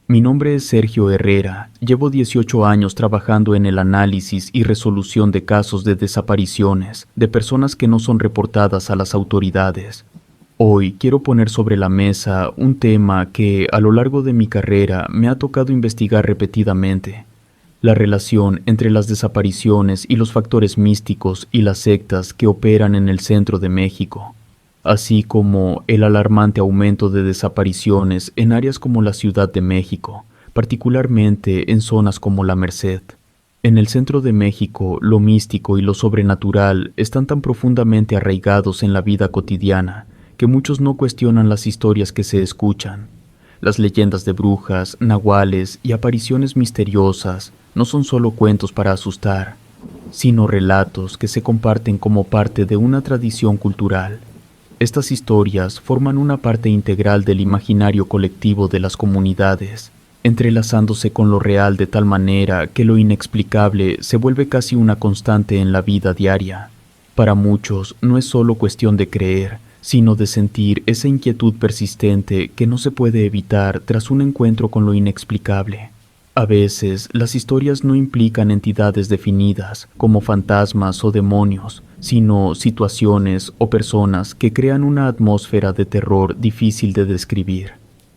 Mi nombre es Sergio Herrera. Llevo 18 años trabajando en el análisis y resolución de casos de desapariciones de personas que no son reportadas a las autoridades. Hoy quiero poner sobre la mesa un tema que a lo largo de mi carrera me ha tocado investigar repetidamente: la relación entre las desapariciones y los factores místicos y las sectas que operan en el centro de México, así como el alarmante aumento de desapariciones en áreas como la Ciudad de México, particularmente en zonas como La Merced. En el centro de México, lo místico y lo sobrenatural están tan profundamente arraigados en la vida cotidiana que muchos no cuestionan las historias que se escuchan. Las leyendas de brujas, nahuales y apariciones misteriosas no son solo cuentos para asustar, sino relatos que se comparten como parte de una tradición cultural. Estas historias forman una parte integral del imaginario colectivo de las comunidades, entrelazándose con lo real de tal manera que lo inexplicable se vuelve casi una constante en la vida diaria. Para muchos no es solo cuestión de creer, sino de sentir esa inquietud persistente que no se puede evitar tras un encuentro con lo inexplicable. A veces, las historias no implican entidades definidas, como fantasmas o demonios, sino situaciones o personas que crean una atmósfera de terror difícil de describir.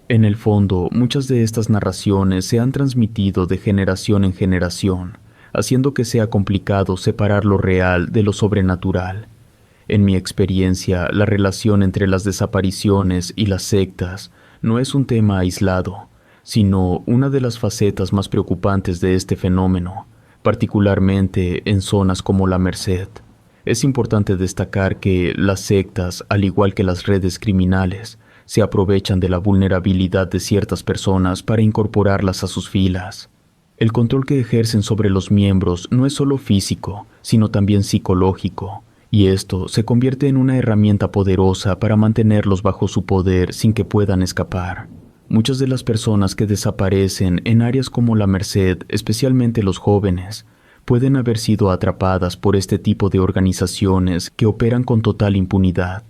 En el fondo, muchas de estas narraciones se han transmitido de generación en generación, haciendo que sea complicado separar lo real de lo sobrenatural. En mi experiencia, la relación entre las desapariciones y las sectas no es un tema aislado, sino una de las facetas más preocupantes de este fenómeno, particularmente en zonas como La Merced. Es importante destacar que las sectas, al igual que las redes criminales, se aprovechan de la vulnerabilidad de ciertas personas para incorporarlas a sus filas. El control que ejercen sobre los miembros no es solo físico, sino también psicológico, y esto se convierte en una herramienta poderosa para mantenerlos bajo su poder sin que puedan escapar. Muchas de las personas que desaparecen en áreas como La Merced, especialmente los jóvenes, pueden haber sido atrapadas por este tipo de organizaciones que operan con total impunidad.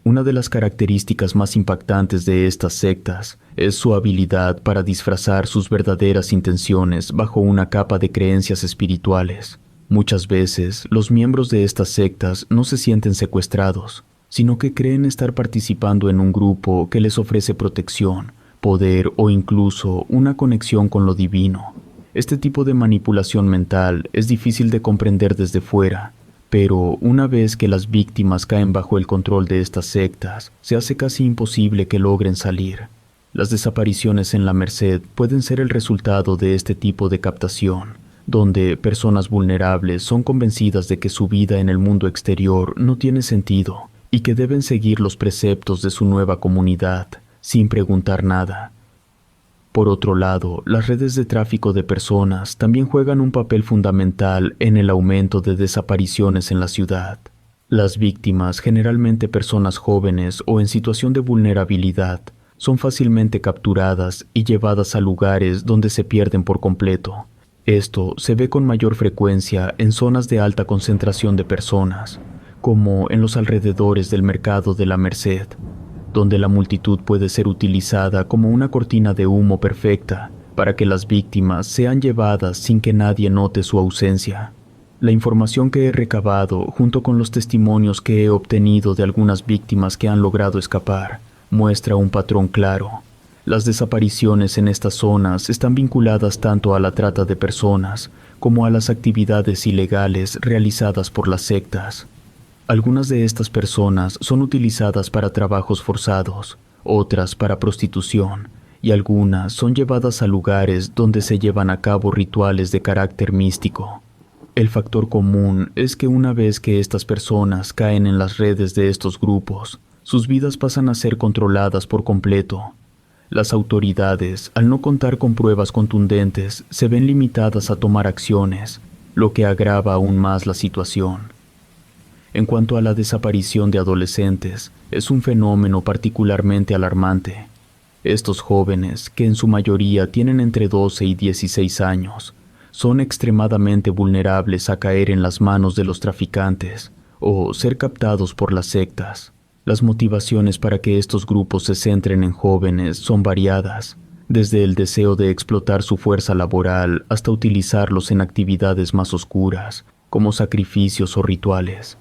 Una de las características más impactantes de estas sectas es su habilidad para disfrazar sus verdaderas intenciones bajo una capa de creencias espirituales. Muchas veces, los miembros de estas sectas no se sienten secuestrados, sino que creen estar participando en un grupo que les ofrece protección, poder o incluso una conexión con lo divino. Este tipo de manipulación mental es difícil de comprender desde fuera, pero una vez que las víctimas caen bajo el control de estas sectas, se hace casi imposible que logren salir. Las desapariciones en La Merced pueden ser el resultado de este tipo de captación, donde personas vulnerables son convencidas de que su vida en el mundo exterior no tiene sentido y que deben seguir los preceptos de su nueva comunidad, sin preguntar nada. Por otro lado, las redes de tráfico de personas también juegan un papel fundamental en el aumento de desapariciones en la ciudad. Las víctimas, generalmente personas jóvenes o en situación de vulnerabilidad, son fácilmente capturadas y llevadas a lugares donde se pierden por completo. Esto se ve con mayor frecuencia en zonas de alta concentración de personas, como en los alrededores del mercado de La Merced, donde la multitud puede ser utilizada como una cortina de humo perfecta para que las víctimas sean llevadas sin que nadie note su ausencia. La información que he recabado, junto con los testimonios que he obtenido de algunas víctimas que han logrado escapar, muestra un patrón claro. Las desapariciones en estas zonas están vinculadas tanto a la trata de personas como a las actividades ilegales realizadas por las sectas. Algunas de estas personas son utilizadas para trabajos forzados, otras para prostitución, y algunas son llevadas a lugares donde se llevan a cabo rituales de carácter místico. El factor común es que una vez que estas personas caen en las redes de estos grupos, sus vidas pasan a ser controladas por completo. Las autoridades, al no contar con pruebas contundentes, se ven limitadas a tomar acciones, lo que agrava aún más la situación. En cuanto a la desaparición de adolescentes, es un fenómeno particularmente alarmante. Estos jóvenes, que en su mayoría tienen entre 12 y 16 años, son extremadamente vulnerables a caer en las manos de los traficantes o ser captados por las sectas. Las motivaciones para que estos grupos se centren en jóvenes son variadas, desde el deseo de explotar su fuerza laboral hasta utilizarlos en actividades más oscuras, como sacrificios o rituales.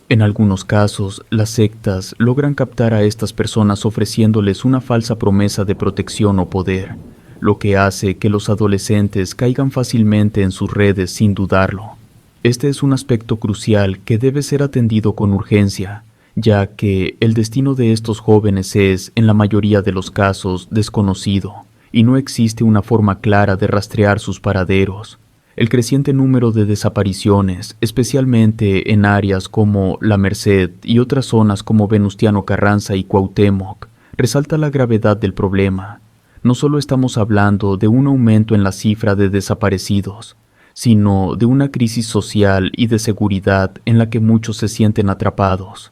En algunos casos, las sectas logran captar a estas personas ofreciéndoles una falsa promesa de protección o poder, lo que hace que los adolescentes caigan fácilmente en sus redes sin dudarlo. Este es un aspecto crucial que debe ser atendido con urgencia, ya que el destino de estos jóvenes es, en la mayoría de los casos, desconocido, y no existe una forma clara de rastrear sus paraderos. El creciente número de desapariciones, especialmente en áreas como La Merced y otras zonas como Venustiano Carranza y Cuauhtémoc, resalta la gravedad del problema. No solo estamos hablando de un aumento en la cifra de desaparecidos, sino de una crisis social y de seguridad en la que muchos se sienten atrapados.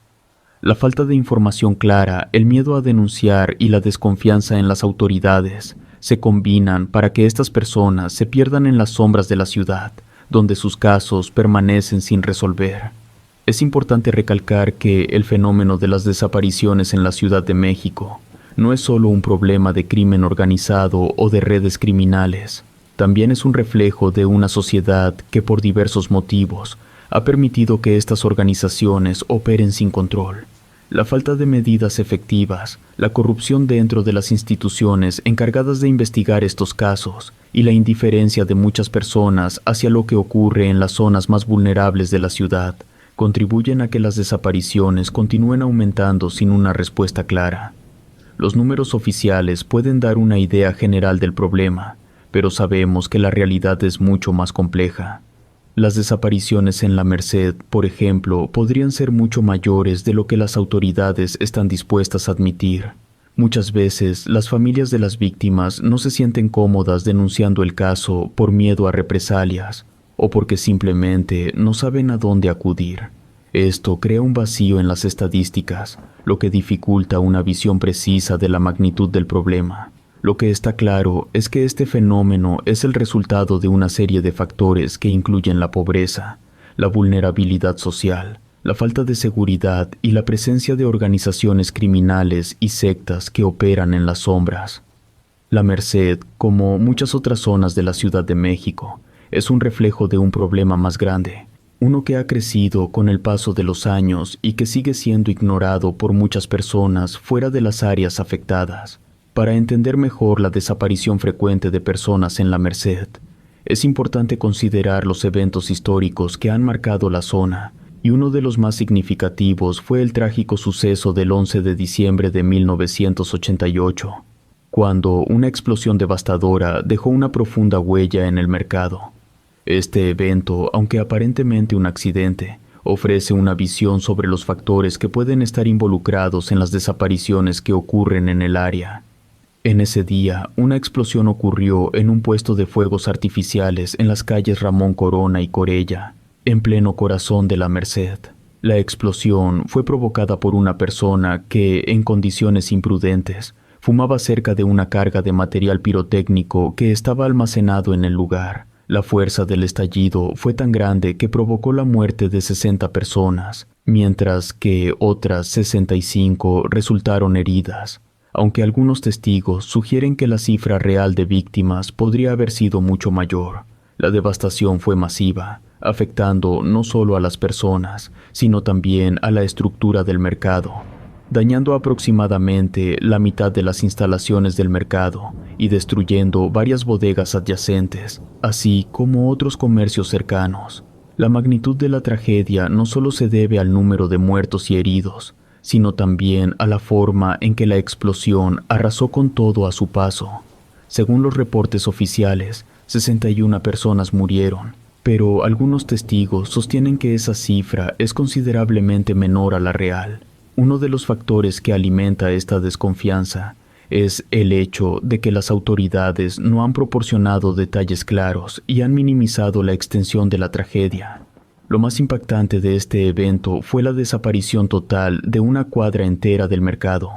La falta de información clara, el miedo a denunciar y la desconfianza en las autoridades se combinan para que estas personas se pierdan en las sombras de la ciudad, donde sus casos permanecen sin resolver. Es importante recalcar que el fenómeno de las desapariciones en la Ciudad de México no es solo un problema de crimen organizado o de redes criminales, también es un reflejo de una sociedad que por diversos motivos ha permitido que estas organizaciones operen sin control. La falta de medidas efectivas, la corrupción dentro de las instituciones encargadas de investigar estos casos y la indiferencia de muchas personas hacia lo que ocurre en las zonas más vulnerables de la ciudad contribuyen a que las desapariciones continúen aumentando sin una respuesta clara. Los números oficiales pueden dar una idea general del problema, pero sabemos que la realidad es mucho más compleja. Las desapariciones en La Merced, por ejemplo, podrían ser mucho mayores de lo que las autoridades están dispuestas a admitir. Muchas veces, las familias de las víctimas no se sienten cómodas denunciando el caso por miedo a represalias o porque simplemente no saben a dónde acudir. Esto crea un vacío en las estadísticas, lo que dificulta una visión precisa de la magnitud del problema. Lo que está claro es que este fenómeno es el resultado de una serie de factores que incluyen la pobreza, la vulnerabilidad social, la falta de seguridad y la presencia de organizaciones criminales y sectas que operan en las sombras. La Merced, como muchas otras zonas de la Ciudad de México, es un reflejo de un problema más grande, uno que ha crecido con el paso de los años y que sigue siendo ignorado por muchas personas fuera de las áreas afectadas. Para entender mejor la desaparición frecuente de personas en La Merced, es importante considerar los eventos históricos que han marcado la zona, y uno de los más significativos fue el trágico suceso del 11 de diciembre de 1988, cuando una explosión devastadora dejó una profunda huella en el mercado. Este evento, aunque aparentemente un accidente, ofrece una visión sobre los factores que pueden estar involucrados en las desapariciones que ocurren en el área. En ese día, una explosión ocurrió en un puesto de fuegos artificiales en las calles Ramón Corona y Corella, en pleno corazón de La Merced. La explosión fue provocada por una persona que, en condiciones imprudentes, fumaba cerca de una carga de material pirotécnico que estaba almacenado en el lugar. La fuerza del estallido fue tan grande que provocó la muerte de 60 personas, mientras que otras 65 resultaron heridas. Aunque algunos testigos sugieren que la cifra real de víctimas podría haber sido mucho mayor, la devastación fue masiva, afectando no solo a las personas, sino también a la estructura del mercado, dañando aproximadamente la mitad de las instalaciones del mercado y destruyendo varias bodegas adyacentes, así como otros comercios cercanos. La magnitud de la tragedia no solo se debe al número de muertos y heridos, sino también a la forma en que la explosión arrasó con todo a su paso. Según los reportes oficiales, 61 personas murieron, pero algunos testigos sostienen que esa cifra es considerablemente menor a la real. Uno de los factores que alimenta esta desconfianza es el hecho de que las autoridades no han proporcionado detalles claros y han minimizado la extensión de la tragedia. Lo más impactante de este evento fue la desaparición total de una cuadra entera del mercado.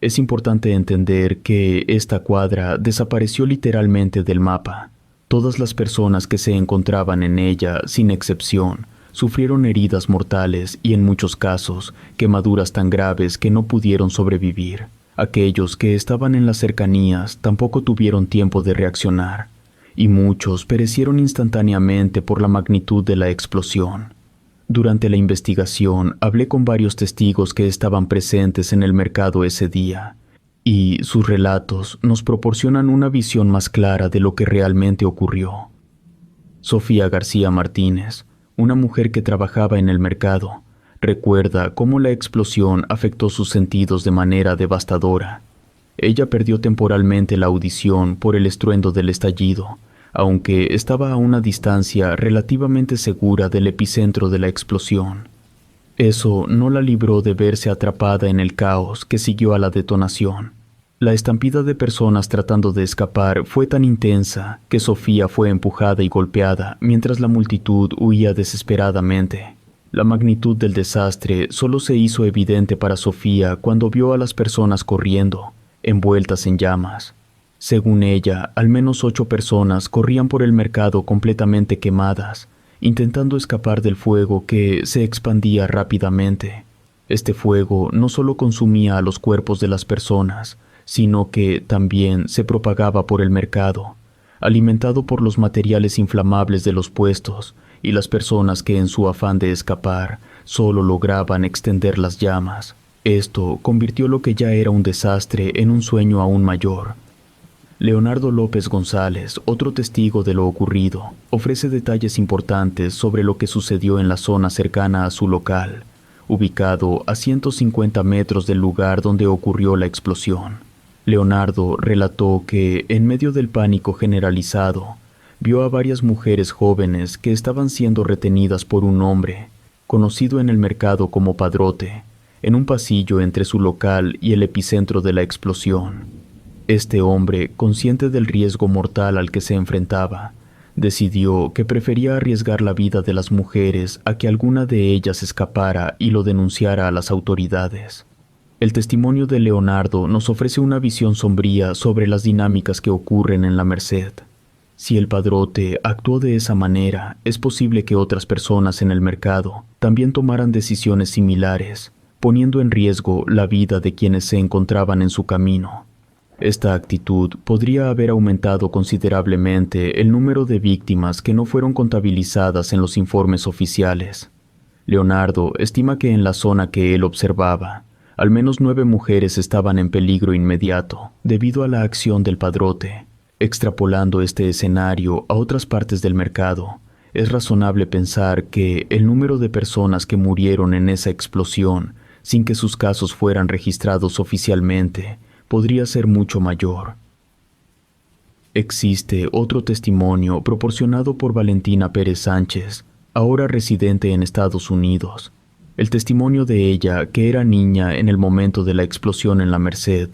Es importante entender que esta cuadra desapareció literalmente del mapa. Todas las personas que se encontraban en ella, sin excepción, sufrieron heridas mortales y en muchos casos, quemaduras tan graves que no pudieron sobrevivir. Aquellos que estaban en las cercanías tampoco tuvieron tiempo de reaccionar, y muchos perecieron instantáneamente por la magnitud de la explosión. Durante la investigación hablé con varios testigos que estaban presentes en el mercado ese día, y sus relatos nos proporcionan una visión más clara de lo que realmente ocurrió. Sofía García Martínez, una mujer que trabajaba en el mercado, recuerda cómo la explosión afectó sus sentidos de manera devastadora. Ella perdió temporalmente la audición por el estruendo del estallido, aunque estaba a una distancia relativamente segura del epicentro de la explosión. Eso no la libró de verse atrapada en el caos que siguió a la detonación. La estampida de personas tratando de escapar fue tan intensa que Sofía fue empujada y golpeada mientras la multitud huía desesperadamente. La magnitud del desastre solo se hizo evidente para Sofía cuando vio a las personas corriendo, envueltas en llamas. Según ella, al menos 8 personas corrían por el mercado completamente quemadas, intentando escapar del fuego que se expandía rápidamente. Este fuego no solo consumía a los cuerpos de las personas, sino que también se propagaba por el mercado, alimentado por los materiales inflamables de los puestos y las personas que en su afán de escapar solo lograban extender las llamas. Esto convirtió lo que ya era un desastre en un sueño aún mayor. Leonardo López González, otro testigo de lo ocurrido, ofrece detalles importantes sobre lo que sucedió en la zona cercana a su local, ubicado a 150 metros del lugar donde ocurrió la explosión. Leonardo relató que, en medio del pánico generalizado, vio a varias mujeres jóvenes que estaban siendo retenidas por un hombre, conocido en el mercado como Padrote, en un pasillo entre su local y el epicentro de la explosión. Este hombre, consciente del riesgo mortal al que se enfrentaba, decidió que prefería arriesgar la vida de las mujeres a que alguna de ellas escapara y lo denunciara a las autoridades. El testimonio de Leonardo nos ofrece una visión sombría sobre las dinámicas que ocurren en la Merced. Si el Padrote actuó de esa manera, es posible que otras personas en el mercado también tomaran decisiones similares, poniendo en riesgo la vida de quienes se encontraban en su camino. Esta actitud podría haber aumentado considerablemente el número de víctimas que no fueron contabilizadas en los informes oficiales. Leonardo estima que en la zona que él observaba, al menos 9 mujeres estaban en peligro inmediato debido a la acción del Padrote. Extrapolando este escenario a otras partes del mercado, es razonable pensar que el número de personas que murieron en esa explosión sin que sus casos fueran registrados oficialmente podría ser mucho mayor. Existe otro testimonio proporcionado por Valentina Pérez Sánchez, ahora residente en Estados Unidos. El testimonio de ella, que era niña en el momento de la explosión en la Merced,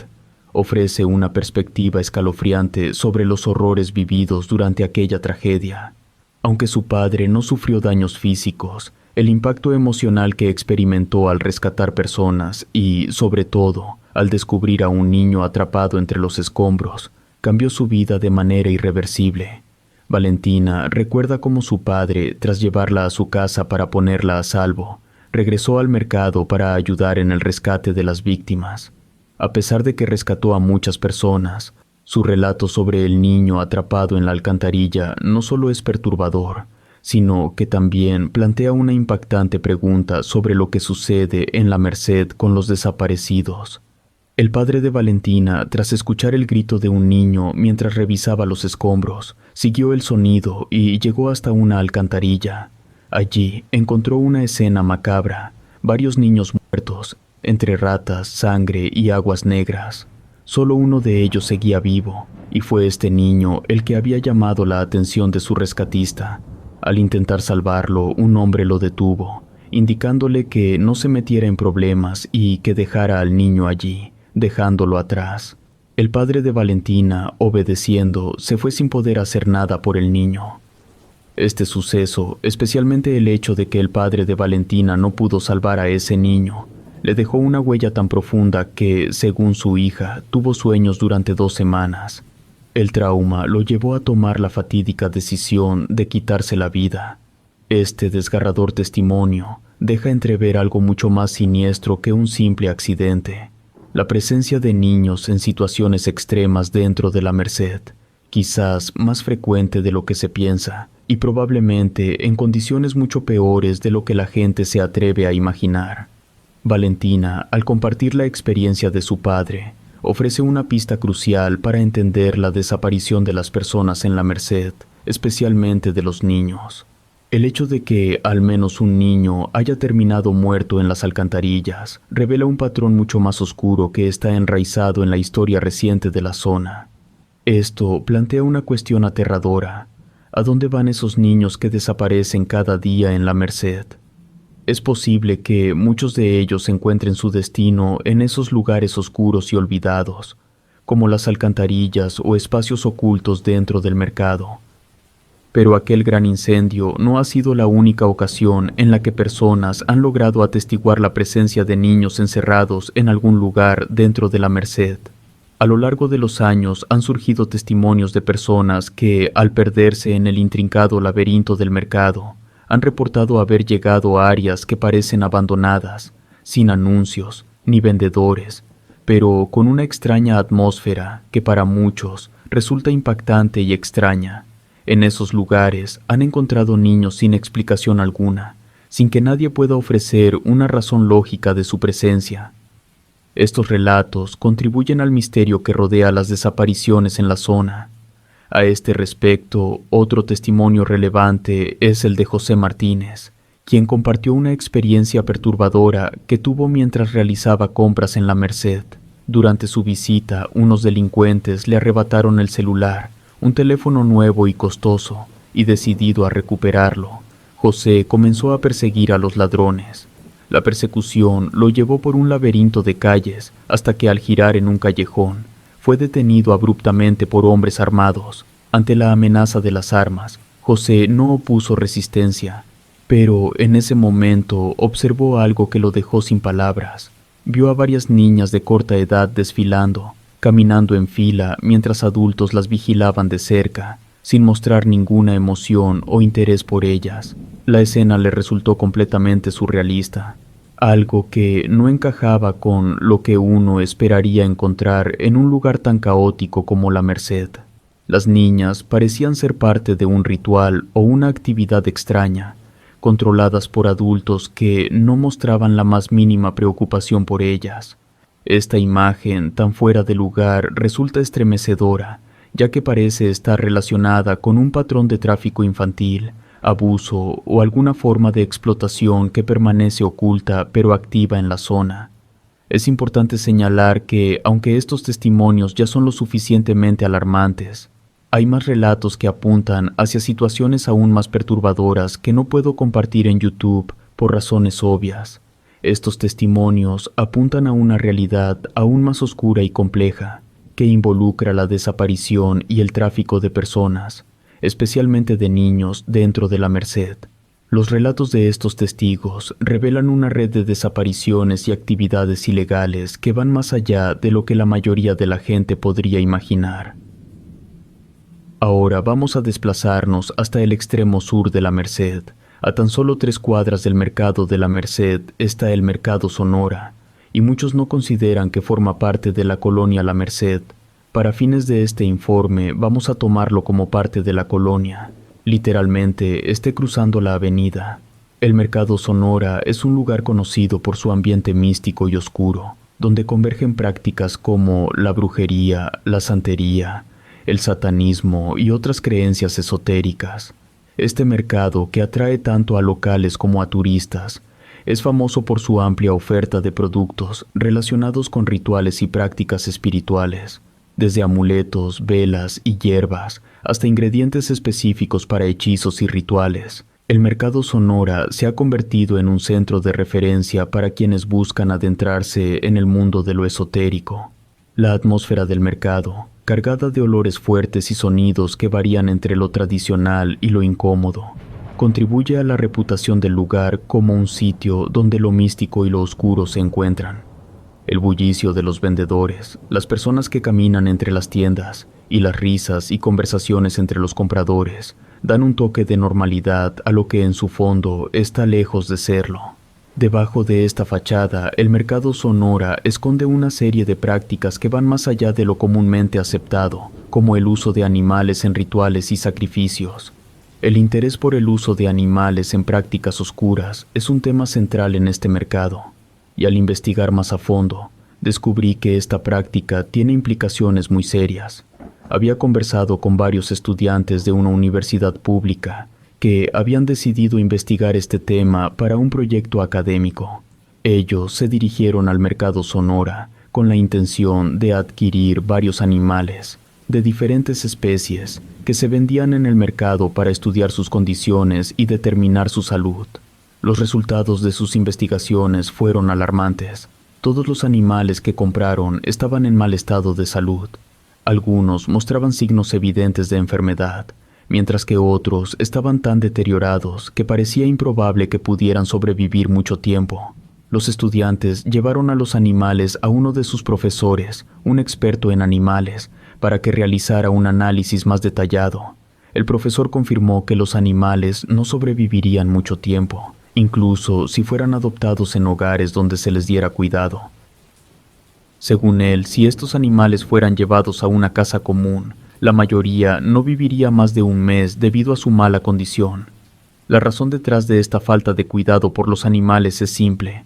ofrece una perspectiva escalofriante sobre los horrores vividos durante aquella tragedia. Aunque su padre no sufrió daños físicos, el impacto emocional que experimentó al rescatar personas y, sobre todo, al descubrir a un niño atrapado entre los escombros, cambió su vida de manera irreversible. Valentina recuerda cómo su padre, tras llevarla a su casa para ponerla a salvo, regresó al mercado para ayudar en el rescate de las víctimas. A pesar de que rescató a muchas personas, su relato sobre el niño atrapado en la alcantarilla no solo es perturbador, sino que también plantea una impactante pregunta sobre lo que sucede en la Merced con los desaparecidos. El padre de Valentina, tras escuchar el grito de un niño mientras revisaba los escombros, siguió el sonido y llegó hasta una alcantarilla. Allí encontró una escena macabra, varios niños muertos, entre ratas, sangre y aguas negras. Solo uno de ellos seguía vivo, y fue este niño el que había llamado la atención de su rescatista. Al intentar salvarlo, un hombre lo detuvo, indicándole que no se metiera en problemas y que dejara al niño allí, dejándolo atrás. El padre de Valentina, obedeciendo, se fue sin poder hacer nada por el niño. Este suceso, especialmente el hecho de que el padre de Valentina no pudo salvar a ese niño, le dejó una huella tan profunda que, según su hija, tuvo sueños durante 2 semanas. El trauma lo llevó a tomar la fatídica decisión de quitarse la vida. Este desgarrador testimonio deja entrever algo mucho más siniestro que un simple accidente. La presencia de niños en situaciones extremas dentro de la Merced, quizás más frecuente de lo que se piensa, y probablemente en condiciones mucho peores de lo que la gente se atreve a imaginar. Valentina, al compartir la experiencia de su padre, ofrece una pista crucial para entender la desaparición de las personas en la Merced, especialmente de los niños. El hecho de que al menos un niño haya terminado muerto en las alcantarillas revela un patrón mucho más oscuro que está enraizado en la historia reciente de la zona. Esto plantea una cuestión aterradora. ¿A dónde van esos niños que desaparecen cada día en la Merced? Es posible que muchos de ellos encuentren su destino en esos lugares oscuros y olvidados, como las alcantarillas o espacios ocultos dentro del mercado. Pero aquel gran incendio no ha sido la única ocasión en la que personas han logrado atestiguar la presencia de niños encerrados en algún lugar dentro de la Merced. A lo largo de los años han surgido testimonios de personas que, al perderse en el intrincado laberinto del mercado, han reportado haber llegado a áreas que parecen abandonadas, sin anuncios ni vendedores, pero con una extraña atmósfera que para muchos resulta impactante y extraña. En esos lugares han encontrado niños sin explicación alguna, sin que nadie pueda ofrecer una razón lógica de su presencia. Estos relatos contribuyen al misterio que rodea las desapariciones en la zona. A este respecto, otro testimonio relevante es el de José Martínez, quien compartió una experiencia perturbadora que tuvo mientras realizaba compras en la Merced. Durante su visita, unos delincuentes le arrebataron el celular, un teléfono nuevo y costoso, y decidido a recuperarlo, José comenzó a perseguir a los ladrones. La persecución lo llevó por un laberinto de calles hasta que al girar en un callejón, fue detenido abruptamente por hombres armados. Ante la amenaza de las armas, José no opuso resistencia, pero en ese momento observó algo que lo dejó sin palabras. Vio a varias niñas de corta edad desfilando, caminando en fila mientras adultos las vigilaban de cerca, sin mostrar ninguna emoción o interés por ellas. La escena le resultó completamente surrealista, algo que no encajaba con lo que uno esperaría encontrar en un lugar tan caótico como la Merced. Las niñas parecían ser parte de un ritual o una actividad extraña, controladas por adultos que no mostraban la más mínima preocupación por ellas. Esta imagen tan fuera de lugar resulta estremecedora, ya que parece estar relacionada con un patrón de tráfico infantil, abuso o alguna forma de explotación que permanece oculta pero activa en la zona. Es importante señalar que, aunque estos testimonios ya son lo suficientemente alarmantes, hay más relatos que apuntan hacia situaciones aún más perturbadoras que no puedo compartir en YouTube por razones obvias. Estos testimonios apuntan a una realidad aún más oscura y compleja, que involucra la desaparición y el tráfico de personas, especialmente de niños dentro de la Merced. Los relatos de estos testigos revelan una red de desapariciones y actividades ilegales que van más allá de lo que la mayoría de la gente podría imaginar. Ahora vamos a desplazarnos hasta el extremo sur de la Merced. A tan solo 3 cuadras del mercado de la Merced está el Mercado Sonora, y muchos no consideran que forma parte de la colonia La Merced. Para fines de este informe vamos a tomarlo como parte de la colonia. Literalmente esté cruzando la avenida. El Mercado Sonora es un lugar conocido por su ambiente místico y oscuro, donde convergen prácticas como la brujería, la santería, el satanismo y otras creencias esotéricas. Este mercado, que atrae tanto a locales como a turistas, es famoso por su amplia oferta de productos relacionados con rituales y prácticas espirituales, desde amuletos, velas y hierbas, hasta ingredientes específicos para hechizos y rituales. El Mercado Sonora se ha convertido en un centro de referencia para quienes buscan adentrarse en el mundo de lo esotérico. La atmósfera del mercado, cargada de olores fuertes y sonidos que varían entre lo tradicional y lo incómodo, contribuye a la reputación del lugar como un sitio donde lo místico y lo oscuro se encuentran. El bullicio de los vendedores, las personas que caminan entre las tiendas y las risas y conversaciones entre los compradores dan un toque de normalidad a lo que en su fondo está lejos de serlo. Debajo de esta fachada, el mercado Sonora esconde una serie de prácticas que van más allá de lo comúnmente aceptado, como el uso de animales en rituales y sacrificios. El interés por el uso de animales en prácticas oscuras es un tema central en este mercado, y al investigar más a fondo, descubrí que esta práctica tiene implicaciones muy serias. Había conversado con varios estudiantes de una universidad pública que habían decidido investigar este tema para un proyecto académico. Ellos se dirigieron al mercado Sonora con la intención de adquirir varios animales de diferentes especies que se vendían en el mercado para estudiar sus condiciones y determinar su salud. Los resultados de sus investigaciones fueron alarmantes. Todos los animales que compraron estaban en mal estado de salud. Algunos mostraban signos evidentes de enfermedad, mientras que otros estaban tan deteriorados que parecía improbable que pudieran sobrevivir mucho tiempo. Los estudiantes llevaron a los animales a uno de sus profesores, un experto en animales, para que realizara un análisis más detallado. El profesor confirmó que los animales no sobrevivirían mucho tiempo, incluso si fueran adoptados en hogares donde se les diera cuidado. Según él, si estos animales fueran llevados a una casa común, la mayoría no viviría más de un mes debido a su mala condición. La razón detrás de esta falta de cuidado por los animales es simple.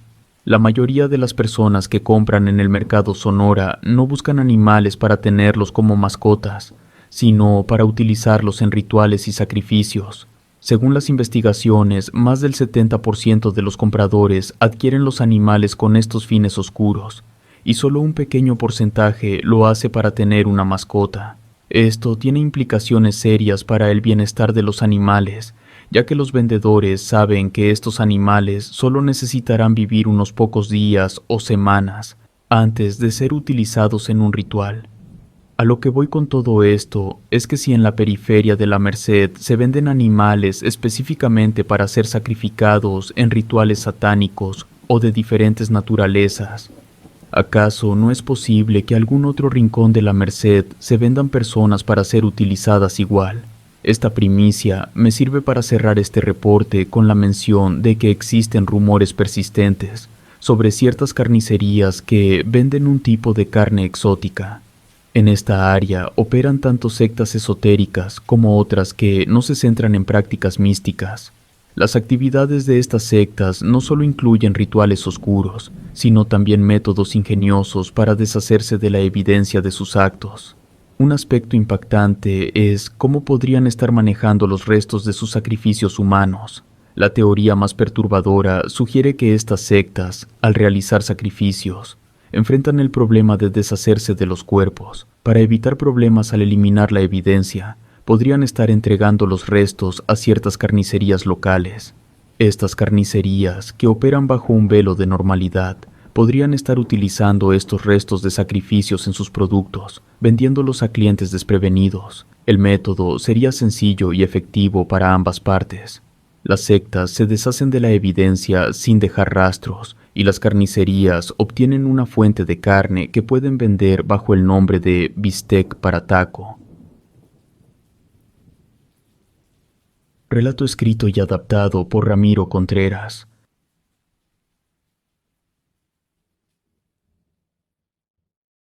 La mayoría de las personas que compran en el mercado Sonora no buscan animales para tenerlos como mascotas, sino para utilizarlos en rituales y sacrificios. Según las investigaciones, más del 70% de los compradores adquieren los animales con estos fines oscuros, y solo un pequeño porcentaje lo hace para tener una mascota. Esto tiene implicaciones serias para el bienestar de los animales, ya que los vendedores saben que estos animales solo necesitarán vivir unos pocos días o semanas antes de ser utilizados en un ritual. A lo que voy con todo esto es que si en la periferia de la Merced se venden animales específicamente para ser sacrificados en rituales satánicos o de diferentes naturalezas, ¿acaso no es posible que algún otro rincón de la Merced se vendan personas para ser utilizadas igual? Esta primicia me sirve para cerrar este reporte con la mención de que existen rumores persistentes sobre ciertas carnicerías que venden un tipo de carne exótica. En esta área operan tanto sectas esotéricas como otras que no se centran en prácticas místicas. Las actividades de estas sectas no solo incluyen rituales oscuros, sino también métodos ingeniosos para deshacerse de la evidencia de sus actos. Un aspecto impactante es cómo podrían estar manejando los restos de sus sacrificios humanos. La teoría más perturbadora sugiere que estas sectas, al realizar sacrificios, enfrentan el problema de deshacerse de los cuerpos. Para evitar problemas al eliminar la evidencia, podrían estar entregando los restos a ciertas carnicerías locales. Estas carnicerías, que operan bajo un velo de normalidad, podrían estar utilizando estos restos de sacrificios en sus productos, vendiéndolos a clientes desprevenidos. El método sería sencillo y efectivo para ambas partes. Las sectas se deshacen de la evidencia sin dejar rastros, y las carnicerías obtienen una fuente de carne que pueden vender bajo el nombre de bistec para taco. Relato escrito y adaptado por Ramiro Contreras.